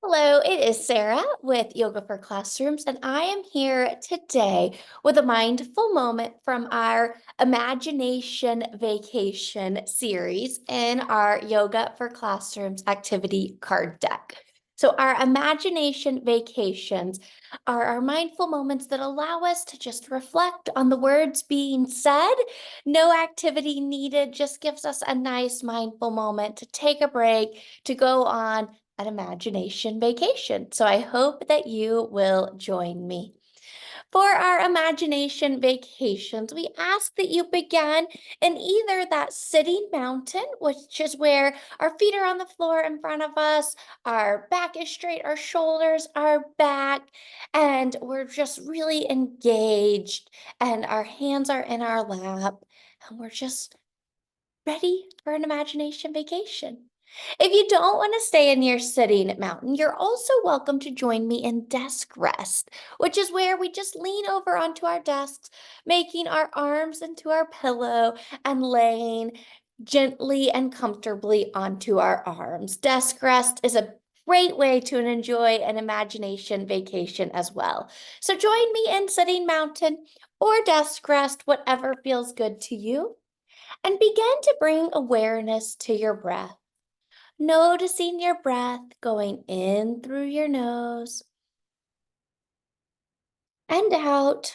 Hello, it is Sarah with Yoga for Classrooms, and I am here today with a mindful moment from our Imagination Vacation series in our Yoga for Classrooms activity card deck. So, our imagination vacations are our mindful moments that allow us to just reflect on the words being said. No activity needed, just gives us a nice mindful moment to take a break, to go on an imagination vacation. So I hope that you will join me. For our imagination vacations, we ask that you begin in either that sitting mountain, which is where our feet are on the floor in front of us, our back is straight, our shoulders are back, and we're just really engaged, and our hands are in our lap, and we're just ready for an imagination vacation. If you don't want to stay in your sitting mountain, you're also welcome to join me in desk rest, which is where we just lean over onto our desks, making our arms into our pillow and laying gently and comfortably onto our arms. Desk rest is a great way to enjoy an imagination vacation as well. So join me in sitting mountain or desk rest, whatever feels good to you, and begin to bring awareness to your breath. Noticing your breath going in through your nose and out.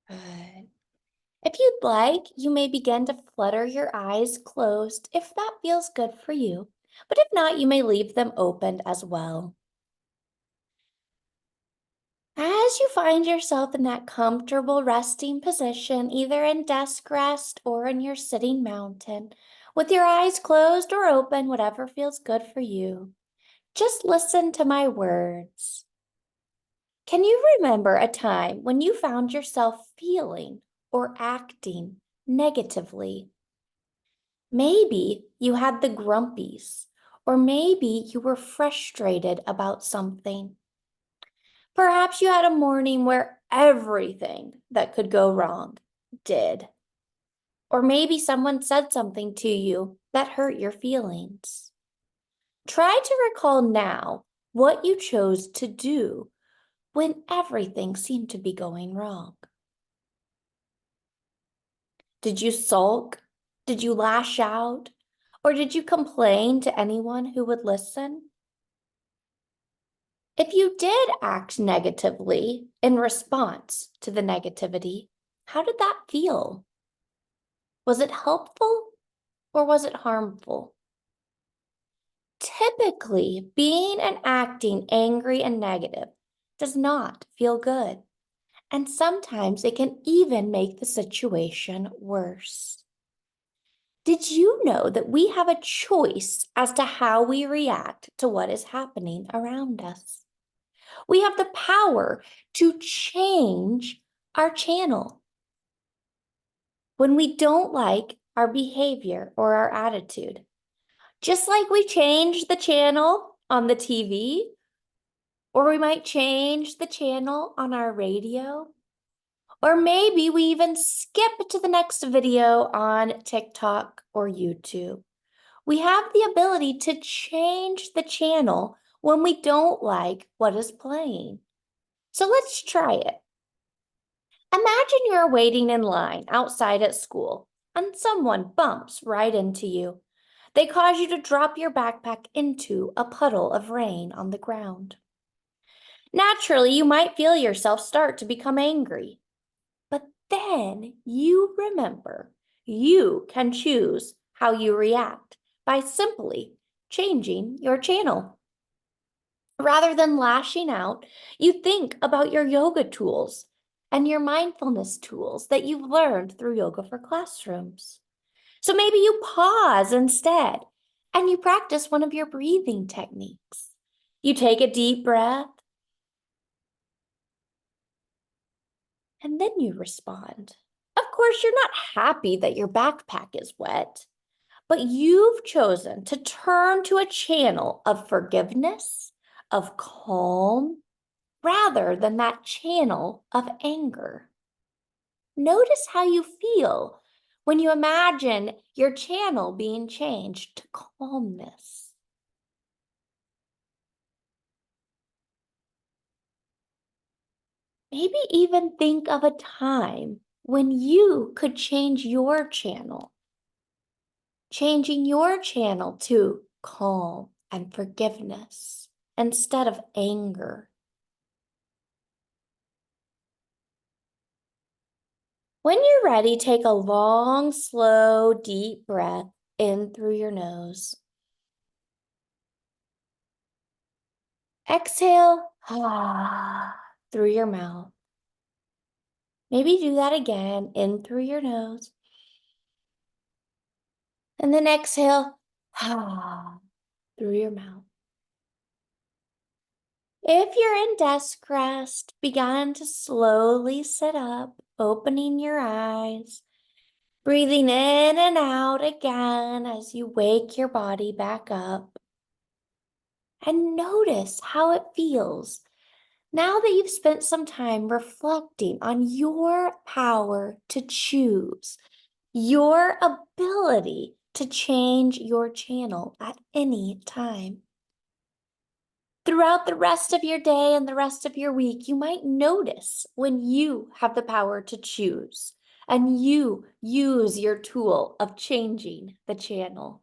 Good. If you'd like, you may begin to flutter your eyes closed if that feels good for you, but if not, you may leave them open as well. As you find yourself in that comfortable resting position, either in desk rest or in your sitting mountain, with your eyes closed or open, whatever feels good for you, just listen to my words. Can you remember a time when you found yourself feeling or acting negatively? Maybe you had the grumpies, or maybe you were frustrated about something. Perhaps you had a morning where everything that could go wrong did. Or maybe someone said something to you that hurt your feelings. Try to recall now what you chose to do when everything seemed to be going wrong. Did you sulk? Did you lash out? Or did you complain to anyone who would listen? If you did act negatively in response to the negativity, how did that feel? Was it helpful or was it harmful? Typically, being and acting angry and negative does not feel good, and sometimes it can even make the situation worse. Did you know that we have a choice as to how we react to what is happening around us? We have the power to change our channel. When we don't like our behavior or our attitude, just like we change the channel on the TV, or we might change the channel on our radio, or maybe we even skip to the next video on TikTok or YouTube. We have the ability to change the channel when we don't like what is playing. So let's try it. Imagine you're waiting in line outside at school and someone bumps right into you. They cause you to drop your backpack into a puddle of rain on the ground. Naturally, you might feel yourself start to become angry, but then you remember you can choose how you react by simply changing your channel. Rather than lashing out, you think about your yoga tools and your mindfulness tools that you've learned through Yoga for Classrooms. So maybe you pause instead and you practice one of your breathing techniques. You take a deep breath and then you respond. Of course, you're not happy that your backpack is wet, but you've chosen to turn to a channel of forgiveness, of calm, rather than that channel of anger. Notice how you feel when you imagine your channel being changed to calmness. Maybe even think of a time when you could change your channel, changing your channel to calm and forgiveness instead of anger. When you're ready, take a long, slow, deep breath in through your nose. Exhale through your mouth. Maybe do that again in through your nose. And then exhale through your mouth. If you're in desk rest, begin to slowly sit up, opening your eyes, breathing in and out again as you wake your body back up. And notice how it feels now that you've spent some time reflecting on your power to choose, your ability to change your channel at any time. Throughout the rest of your day and the rest of your week, you might notice when you have the power to choose and you use your tool of changing the channel.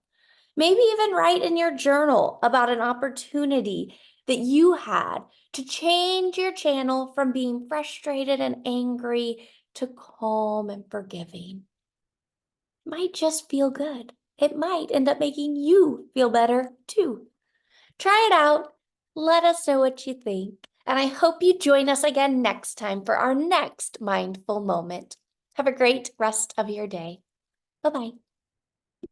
Maybe even write in your journal about an opportunity that you had to change your channel from being frustrated and angry to calm and forgiving. It might just feel good. It might end up making you feel better too. Try it out. Let us know what you think. And I hope you join us again next time for our next mindful moment. Have a great rest of your day. Bye-bye.